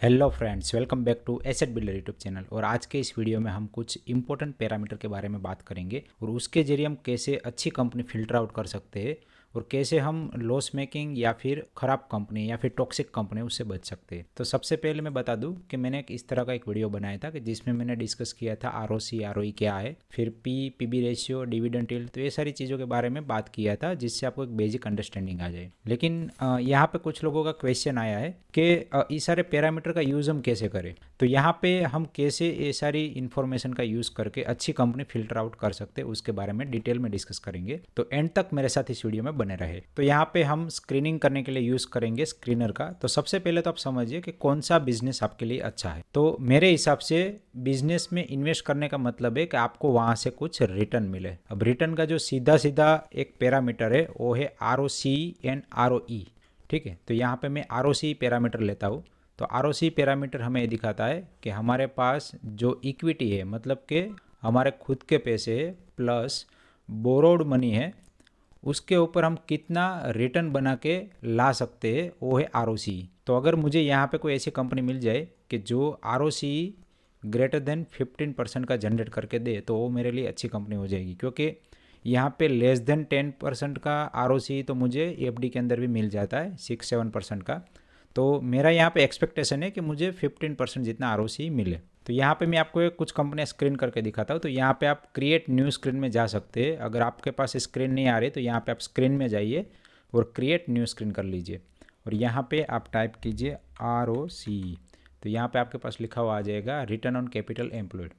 Hello friends, welcome back to Asset Builder YouTube channel. और आज के इस वीडियो में हम कुछ इंपॉर्टेंट पैरामीटर के बारे में बात करेंगे और उसके जरिए हम कैसे अच्छी कंपनी फिल्टर आउट कर सकते हैं और कैसे हम लॉस मेकिंग या फिर ख़राब कंपनी या फिर टॉक्सिक कंपनी उससे बच सकते हैं। तो सबसे पहले मैं बता दूं कि मैंने एक इस तरह का एक वीडियो बनाया था कि जिसमें मैंने डिस्कस किया था ROC ROE क्या है, फिर PB रेशियो, डिविडेंड यील्ड, तो ये सारी चीज़ों के बारे में बात किया था जिससे आपको एक बेसिक अंडरस्टैंडिंग आ जाए। लेकिन यहाँ पे कुछ लोगों का क्वेश्चन आया है कि ये सारे पैरामीटर का यूज़ हम कैसे करें। तो यहाँ पे हम कैसे ये सारी इन्फॉर्मेशन का यूज़ करके अच्छी कंपनी फिल्टर आउट कर सकते हैं उसके बारे में डिटेल में डिस्कस करेंगे। तो एंड तक मेरे साथ इस वीडियो में बने रहे। तो यहाँ पे हम स्क्रीनिंग करने के लिए यूज़ करेंगे स्क्रीनर का। तो सबसे पहले तो आप समझिए कि कौन सा बिजनेस आपके लिए अच्छा है। तो मेरे हिसाब से बिजनेस में इन्वेस्ट करने का मतलब है कि आपको वहाँ से कुछ रिटर्न मिले। अब रिटर्न का जो सीधा सीधा एक पैरामीटर है वो है ROC एंड ROE। ठीक है, तो यहाँ पे मैं ROC पैरामीटर लेता हूँ। तो ROC पैरामीटर हमें ये दिखाता है कि हमारे पास जो इक्विटी है, मतलब कि हमारे खुद के पैसे है प्लस बोरोड मनी है, उसके ऊपर हम कितना रिटर्न बना के ला सकते हैं, वो है ROC। तो अगर मुझे यहाँ पे कोई ऐसी कंपनी मिल जाए कि जो ROC ग्रेटर देन 15% का जनरेट करके दे तो वो मेरे लिए अच्छी कंपनी हो जाएगी। क्योंकि यहाँ पे लेस देन 10% का ROC तो मुझे FD के अंदर भी मिल जाता है 6-7% का। तो मेरा यहाँ पे एक्सपेक्टेशन है कि मुझे 15% जितना ROC मिले। तो यहाँ पे मैं आपको कुछ कंपनियाँ स्क्रीन करके दिखाता हूँ। तो यहाँ पे आप क्रिएट न्यू स्क्रीन में जा सकते हैं। अगर आपके पास स्क्रीन नहीं आ रही तो यहाँ पे आप स्क्रीन में जाइए और क्रिएट न्यू स्क्रीन कर लीजिए और यहाँ पे आप टाइप कीजिए ROC। तो यहाँ पे आपके पास लिखा हुआ आ जाएगा रिटर्न ऑन कैपिटल एम्प्लॉयड।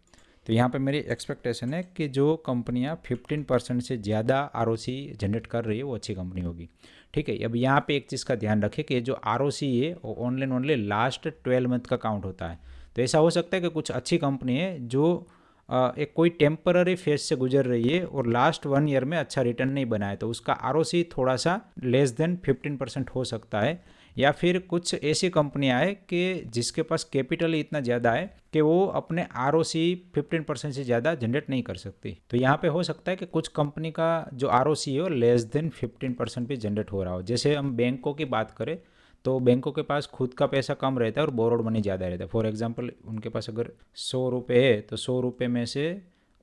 तो यहाँ पे मेरी एक्सपेक्टेशन है कि जो कंपनियाँ 15% से ज़्यादा ROC जनरेट कर रही है वो अच्छी कंपनी होगी। ठीक है, अब यहाँ पे एक चीज़ का ध्यान रखें कि जो ROC है वो ओनली लास्ट 12 मंथ का काउंट होता है। तो ऐसा हो सकता है कि कुछ अच्छी कंपनी है जो एक कोई टेम्पररी फेज से गुजर रही है और लास्ट 1 ईयर में अच्छा रिटर्न नहीं बनाया, तो उसका ROC थोड़ा सा लेस देन 15% हो सकता है। या फिर कुछ ऐसी कंपनियां है कि जिसके पास कैपिटल इतना ज़्यादा है कि वो अपने ROC 15% से ज़्यादा जनरेट नहीं कर सकती। तो यहाँ पे हो सकता है कि कुछ कंपनी का जो ROC है वो लेस देन 15% भी जनरेट हो रहा हो। जैसे हम बैंकों की बात करें तो बैंकों के पास खुद का पैसा कम रहता है और बोरोड मनी ज़्यादा रहता है। फॉर एग्जांपल उनके पास अगर 100 रुपये है तो 100 रुपये में से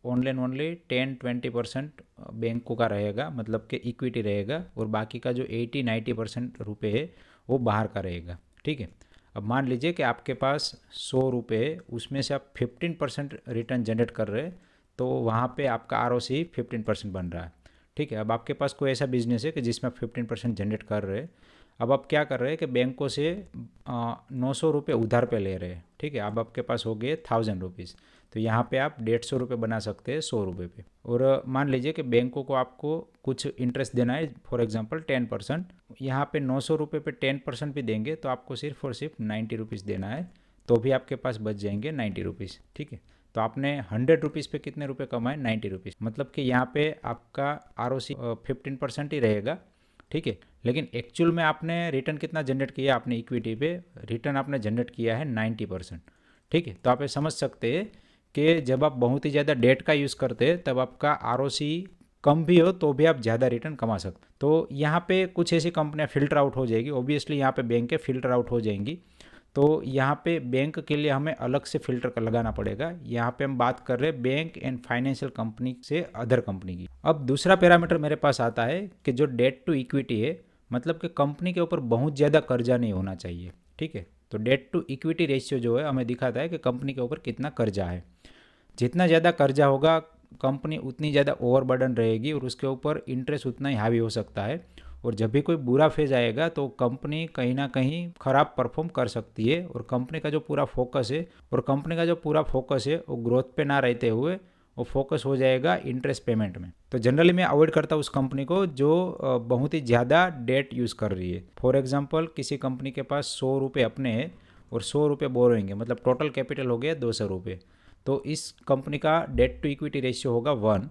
ओनली 10-20% बैंकों का रहेगा, मतलब कि इक्विटी रहेगा, और बाकी का जो 80-90% रुपये है वो बाहर का रहेगा। ठीक है, अब मान लीजिए कि आपके पास 100 रुपये, उसमें से आप 15% रिटर्न जनरेट कर रहे हैं, तो वहाँ पे आपका ROC 15% बन रहा है। ठीक है, अब आपके पास कोई ऐसा बिजनेस है कि जिसमें आप 15% जनरेट कर रहे हैं। अब आप क्या कर रहे हैं कि बैंकों से 900 रुपये उधार पे ले रहे हैं। ठीक है, अब आपके पास हो गए 1000 रुपीज़। तो यहाँ पे आप 150 रुपये बना सकते हैं 100 रुपये पे। और मान लीजिए कि बैंकों को आपको कुछ इंटरेस्ट देना है, फॉर एग्जांपल 10%। यहाँ पे 900 रुपये पे 10% भी देंगे तो आपको सिर्फ और सिर्फ 90 रुपीज़ देना है, तो भी आपके पास बच जाएंगे 90 रुपीज़। ठीक है, तो आपने 100 रुपीज़ पे कितने रुपए कमाए? 90 रुपीज़। मतलब कि यहाँ पे आपका ROC 15% ही रहेगा। ठीक है, लेकिन एक्चुअल में आपने रिटर्न कितना जनरेट किया? आपने इक्विटी पे रिटर्न आपने जनरेट किया है 90%। ठीक है, तो आप ये समझ सकते हैं कि जब आप बहुत ही ज़्यादा डेट का यूज़ करते हैं तब आपका ROC कम भी हो तो भी आप ज़्यादा रिटर्न कमा सकते। तो यहाँ पे कुछ ऐसी कंपनियाँ फिल्टर आउट हो जाएगी। ऑब्वियसली यहाँ पे बैंक के फिल्टर आउट हो जाएंगी। तो यहाँ पे बैंक के लिए हमें अलग से फिल्टर कर लगाना पड़ेगा। यहाँ पे हम बात कर रहे हैं बैंक एंड फाइनेंशियल कंपनी से अदर कंपनी की। अब दूसरा पैरामीटर मेरे पास आता है कि जो डेट टू इक्विटी है, मतलब कि कंपनी के ऊपर बहुत ज़्यादा कर्जा नहीं होना चाहिए। ठीक है, तो डेट टू इक्विटी रेशियो जो है हमें दिखाता है कि कंपनी के ऊपर कितना कर्जा है। जितना ज़्यादा कर्जा होगा कंपनी उतनी ज़्यादा ओवरबर्डन रहेगी और उसके ऊपर इंटरेस्ट उतना ही हावी हो सकता है। और जब भी कोई बुरा फेज आएगा तो कंपनी कहीं ना कहीं ख़राब परफॉर्म कर सकती है। और कंपनी का जो पूरा फोकस है वो ग्रोथ पे ना रहते हुए वो फोकस हो जाएगा इंटरेस्ट पेमेंट में। तो जनरली मैं अवॉइड करता हूँ उस कंपनी को जो बहुत ही ज़्यादा डेट यूज़ कर रही है। फॉर एग्जांपल किसी कंपनी के पास 100 रुपये अपने हैं और 100 रुपये बोरोइंग, मतलब टोटल कैपिटल हो गया 200 रुपये। तो इस कंपनी का डेट टू इक्विटी रेशियो होगा 1।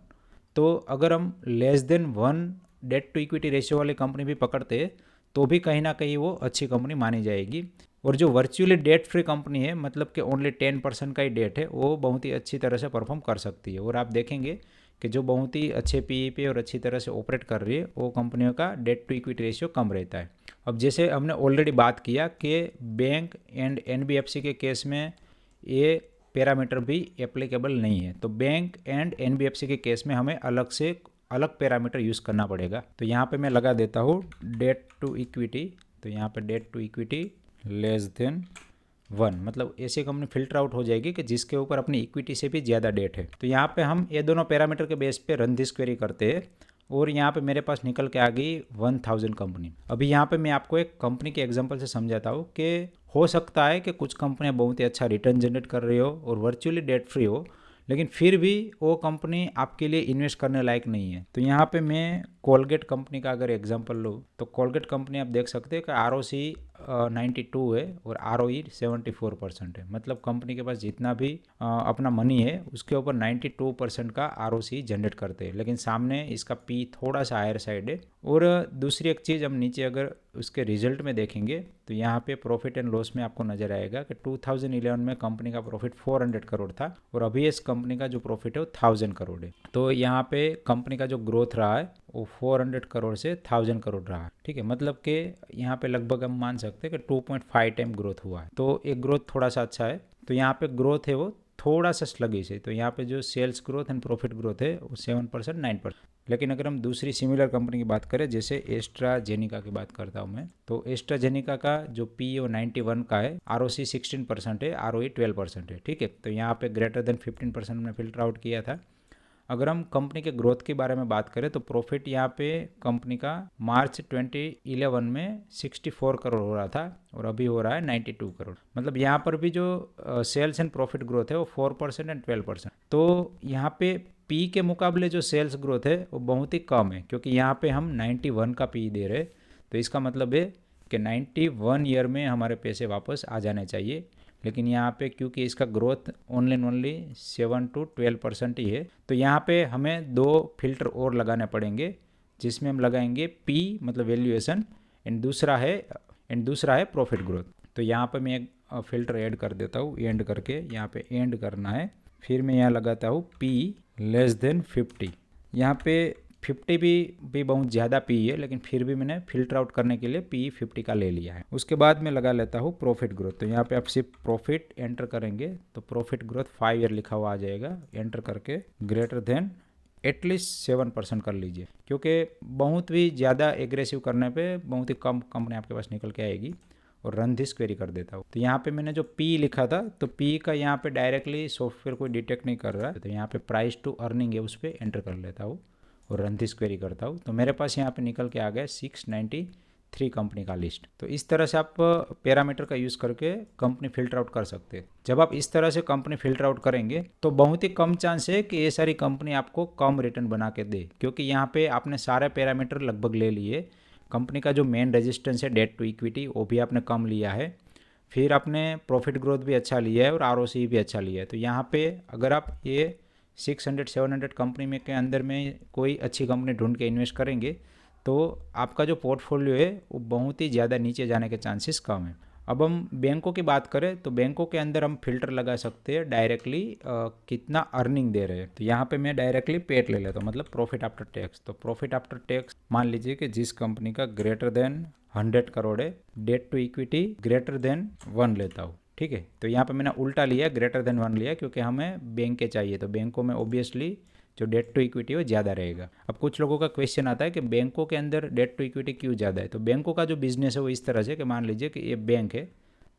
तो अगर हम less than 1 debt to equity ratio वाली कंपनी भी पकड़ते तो भी कहीं ना कहीं वो अच्छी कंपनी मानी जाएगी। और जो वर्चुअली डेट फ्री कंपनी है, मतलब कि ओनली 10% का ही डेट है, वो बहुत ही अच्छी तरह से परफॉर्म कर सकती है। और आप देखेंगे कि जो बहुत ही अच्छे PE पे और अच्छी तरह से ऑपरेट कर रही है वो कंपनियों का डेट टू इक्विटी रेशियो कम रहता है। अब जैसे हमने ऑलरेडी बात किया कि बैंक एंड एनबीएफसी के केस में ये पैरामीटर भी एप्लीकेबल नहीं है, तो बैंक एंड एनबीएफसी के केस में हमें अलग पैरामीटर यूज़ करना पड़ेगा। तो यहाँ पे मैं लगा देता हूँ डेट टू इक्विटी। तो यहाँ पे debt to equity less than 1, मतलब ऐसी कंपनी फिल्टर आउट हो जाएगी कि जिसके ऊपर अपनी इक्विटी से भी ज़्यादा डेट है। तो यहाँ पे हम ये दोनों पैरामीटर के बेस पे रन दिस क्वेरी करते हैं और यहाँ पे मेरे पास निकल के आ गई 1000 कंपनी। अभी यहाँ पे मैं आपको एक कंपनी के एग्जांपल से समझाता हूँ कि हो सकता है कि कुछ कंपनियाँ बहुत ही अच्छा रिटर्न जनरेट कर रही हो और वर्चुअली डेट फ्री हो, लेकिन फिर भी वो कंपनी आपके लिए इन्वेस्ट करने लायक नहीं है। तो यहाँ पे मैं कोलगेट कंपनी का अगर एग्जांपल लूँ तो कोलगेट कंपनी आप देख सकते हैं कि ROC 92 है और ROE 74% है, मतलब कंपनी के पास जितना भी अपना मनी है उसके ऊपर 92% का ROC जनरेट करते हैं, लेकिन सामने इसका P थोड़ा सा हायर साइड है। और दूसरी एक चीज़, हम नीचे अगर उसके रिजल्ट में देखेंगे तो यहाँ पे प्रॉफिट एंड लॉस में आपको नजर आएगा कि 2011 में कंपनी का प्रॉफिट 400 करोड़ था और अभी इस कंपनी का जो प्रॉफिट है वो 1000 करोड़ है। तो यहाँ पे कंपनी का जो ग्रोथ रहा है वो 400 करोड़ से 1000 करोड़ रहा है, ठीक है। मतलब कि यहाँ पे लगभग हम मान सकते हैं कि 2.5 टाइम ग्रोथ हुआ है। तो एक ग्रोथ थोड़ा सा अच्छा है। तो यहाँ पे ग्रोथ है वो थोड़ा सा स्लगिश है। तो यहाँ पे जो sales growth and profit growth है वो 7% 9%। लेकिन अगर हम दूसरी सिमिलर कंपनी की बात करें, जैसे एस्ट्राजेनिका की बात करता हूँ मैं, तो एस्ट्राजेनिका का जो पी ओ 91 का है, ROC 16% है, ROE 12% है, ठीक है। तो यहाँ पे ग्रेटर देन 15% हमने फिल्टर आउट किया था। अगर हम कंपनी के ग्रोथ के बारे में बात करें तो प्रॉफिट यहाँ पे कंपनी का मार्च 2011 में 64 करोड़ हो रहा था और अभी हो रहा है 92 करोड़। मतलब यहाँ पर भी जो सेल्स एंड प्रॉफिट ग्रोथ है वो 4% एंड 12%। तो यहाँ पे पी के मुकाबले जो सेल्स ग्रोथ है वो बहुत ही कम है, क्योंकि यहाँ पे हम 91 का पी दे रहे। तो इसका मतलब है कि 91 ईयर में हमारे पैसे वापस आ जाने चाहिए, लेकिन यहाँ पे क्योंकि इसका ग्रोथ ओनली 7 to 12% ही है, तो यहाँ पे हमें 2 फिल्टर और लगाने पड़ेंगे, जिसमें हम लगाएंगे पी मतलब वैल्यूएशन एंड दूसरा है प्रॉफिट ग्रोथ। तो यहाँ पे मैं एक फिल्टर ऐड कर देता हूँ, एंड करके यहाँ पे एंड करना है। फिर मैं यहाँ लगाता हूँ पी लेस देन 50। यहाँ पे 50 भी बहुत ज़्यादा पी है, लेकिन फिर भी मैंने फिल्टर आउट करने के लिए पी 50 का ले लिया है। उसके बाद मैं लगा लेता हूँ प्रॉफिट ग्रोथ। तो यहाँ पे आप सिर्फ प्रॉफिट एंटर करेंगे तो प्रॉफिट ग्रोथ 5 ईयर लिखा हुआ आ जाएगा। एंटर करके ग्रेटर देन एटलीस्ट 7% कर लीजिए, क्योंकि बहुत भी ज़्यादा एग्रेसिव करने पे बहुत ही कम कंपनी आपके पास निकल के आएगी। और रन दिस क्वेरी कर देता हूँ। तो यहाँ पे मैंने जो पी लिखा था, तो पी का यहाँ पे डायरेक्टली सॉफ्टवेयर कोई डिटेक्ट नहीं कर रहा है, तो यहाँ पे प्राइस टू अर्निंग है उस पर एंटर कर लेता हूँ और रन दिस क्वेरी करता हूँ। तो मेरे पास यहाँ पे निकल के आ गया 693 कंपनी का लिस्ट। तो इस तरह से आप पैरामीटर का यूज़ करके कंपनी फिल्टर आउट कर सकते हैं। जब आप इस तरह से कंपनी फिल्टर आउट करेंगे तो बहुत ही कम चांस है कि ये सारी कंपनी आपको कम रिटर्न बना के दे, क्योंकि यहाँ पे आपने सारे पैरामीटर लगभग ले लिए। कंपनी का जो मेन रेजिस्टेंस है डेट टू इक्विटी वो भी आपने कम लिया है, फिर आपने प्रॉफिट ग्रोथ भी अच्छा लिया है और ROC भी अच्छा लिया है। तो यहाँ पे अगर आप ये 600-700 कंपनी में के अंदर में कोई अच्छी कंपनी ढूंढ के इन्वेस्ट करेंगे तो आपका जो पोर्टफोलियो है वो बहुत ही ज़्यादा नीचे जाने के चांसेस कम है। अब हम बैंकों की बात करें तो बैंकों के अंदर हम फिल्टर लगा सकते हैं डायरेक्टली कितना अर्निंग दे रहे हैं। तो यहाँ पे मैं डायरेक्टली पेट ले लेता हूँ, मतलब प्रॉफिट आफ्टर टैक्स। तो प्रॉफिट आफ्टर टैक्स मान लीजिए कि जिस कंपनी का ग्रेटर देन 100 करोड़ है, debt to equity greater than 1 लेता हूँ, ठीक है। तो यहाँ पे मैंने उल्टा लिया, ग्रेटर देन 1 लिया, क्योंकि हमें बैंक के चाहिए। तो बैंकों में ऑब्वियसली जो डेट टू इक्विटी है ज़्यादा रहेगा। अब कुछ लोगों का क्वेश्चन आता है कि बैंकों के अंदर डेट टू इक्विटी क्यों ज़्यादा है। तो बैंकों का जो बिजनेस है वो इस तरह से कि मान लीजिए कि ये बैंक है,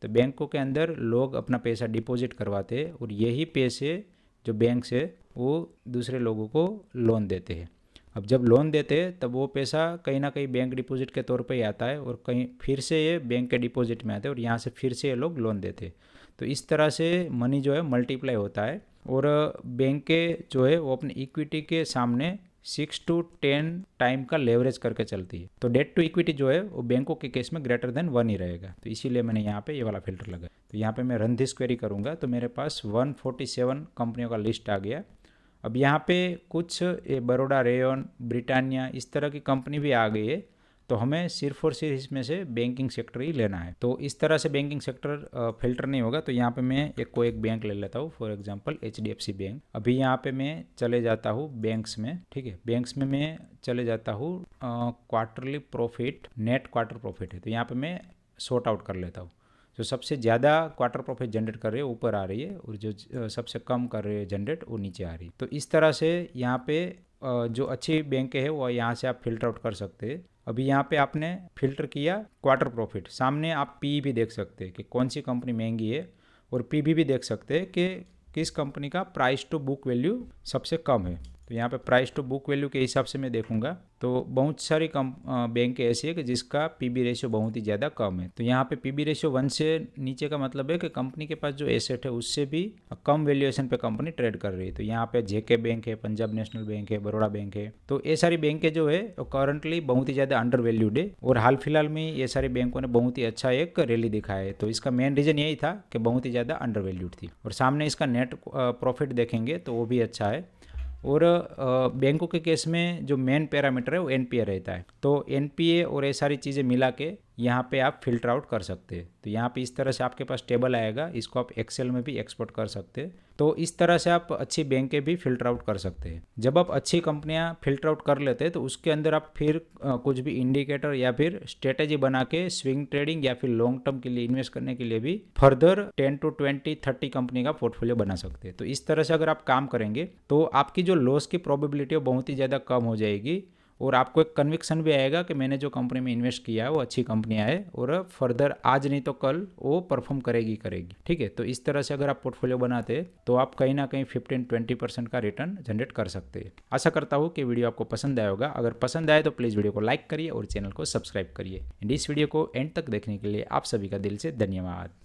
तो बैंकों के अंदर लोग अपना पैसा डिपॉजिट करवाते हैं और यही पैसे जो बैंक से वो दूसरे लोगों को लोन देते हैं। अब जब लोन देते हैं तब वो पैसा कहीं ना कहीं बैंक डिपॉजिट के तौर पे ही आता है और कहीं फिर से ये बैंक के डिपॉजिट में आते हैं और यहाँ से फिर से ये लोग लोन देते हैं। तो इस तरह से मनी जो है मल्टीप्लाई होता है और बैंक के जो है वो अपनी इक्विटी के सामने 6 to 10 टाइम का लेवरेज करके चलती है। तो डेट टू इक्विटी जो है वो बैंकों के केस में ग्रेटर देन 1 ही रहेगा। तो इसीलिए मैंने यहाँ पे ये वाला फिल्टर लगा। तो यहाँ पे मैं रन दिस क्वेरी करूँगा तो मेरे पास 147 कंपनियों का लिस्ट आ गया। अब यहाँ पे कुछ बड़ौदा रेयन, ब्रिटानिया इस तरह की कंपनी भी आ गई है। तो तो हमें सिर्फ और सिर्फ इसमें से बैंकिंग सेक्टर ही लेना है। तो इस तरह से बैंकिंग सेक्टर फिल्टर नहीं होगा। तो यहाँ पे मैं कोई एक बैंक ले लेता हूँ, फॉर एग्जांपल HDFC बैंक। अभी यहाँ पे मैं चले जाता हूँ बैंक्स में, ठीक है। बैंक्स में मैं चले जाता हूँ quarterly profit, net quarter profit है, तो यहाँ पे मैं सॉर्ट आउट कर लेता हूँ। जो सबसे ज़्यादा क्वार्टर प्रॉफिट जनरेट कर रही है ऊपर आ रही है, और जो सबसे कम कर रही है जनरेट वो नीचे आ रही है। तो इस तरह से यहाँ पे जो अच्छी बैंक है वो यहाँ से आप फिल्टर आउट कर सकते हैं। अभी यहाँ पे आपने फिल्टर किया क्वार्टर प्रॉफिट, सामने आप पी भी देख सकते हैं कि कौन सी कंपनी महंगी है, और पी भी देख सकते हैं कि किस कंपनी का प्राइस टू बुक वैल्यू सबसे कम है। तो यहाँ पे प्राइस टू बुक वैल्यू के हिसाब से मैं देखूंगा तो बहुत सारी बैंक ऐसी है कि जिसका पीबी रेशियो बहुत ही ज़्यादा कम है। तो यहाँ पे पीबी रेशियो 1 से नीचे का मतलब है कि कंपनी के पास जो एसेट है उससे भी कम वैल्यूएशन पे कंपनी ट्रेड कर रही है। तो यहाँ पे जेके बैंक है, पंजाब नेशनल बैंक है, बड़ौदा बैंक है। तो ये सारी बैंकें जो है वो करंटली बहुत ही ज़्यादा अंडर वैल्यूड है, और हाल फिलहाल में ये सारी बैंकों ने बहुत ही अच्छा एक रैली दिखाया है। तो इसका मेन रीज़न यही था कि बहुत ही ज़्यादा अंडर वैल्यूड थी, और सामने इसका नेट प्रॉफिट देखेंगे तो वो भी अच्छा है। और बैंकों के केस में जो मेन पैरामीटर है वो एनपीए रहता है। तो एनपीए और ये सारी चीज़ें मिला के यहाँ पे आप फिल्टर आउट कर सकते हैं। तो यहाँ पे इस तरह से आपके पास टेबल आएगा, इसको आप एक्सेल में भी एक्सपोर्ट कर सकते हैं। तो इस तरह से आप अच्छी बैंकें भी फिल्टर आउट कर सकते हैं। जब आप अच्छी कंपनियाँ फिल्टर आउट कर लेते हैं तो उसके अंदर आप फिर कुछ भी इंडिकेटर या फिर स्ट्रेटेजी बना के स्विंग ट्रेडिंग या फिर लॉन्ग टर्म के लिए इन्वेस्ट करने के लिए भी फर्दर 10 to 20 30 कंपनी का पोर्टफोलियो बना सकते हैं। तो इस तरह से अगर आप काम करेंगे तो आपकी जो लॉस की प्रोबेबिलिटी है बहुत ही ज़्यादा कम हो जाएगी, और आपको एक कन्विक्शन भी आएगा कि मैंने जो कंपनी में इन्वेस्ट किया है वो अच्छी कंपनियां है, और फर्दर आज नहीं तो कल वो परफॉर्म करेगी। ठीक है। तो इस तरह से अगर आप पोर्टफोलियो बनाते हैं तो आप कहीं ना कहीं 15-20% का रिटर्न जनरेट कर सकते हैं। आशा करता हूँ कि वीडियो आपको पसंद आया होगा। अगर पसंद आए तो प्लीज़ वीडियो को लाइक करिए और चैनल को सब्सक्राइब करिए। इस वीडियो को एंड तक देखने के लिए आप सभी का दिल से धन्यवाद।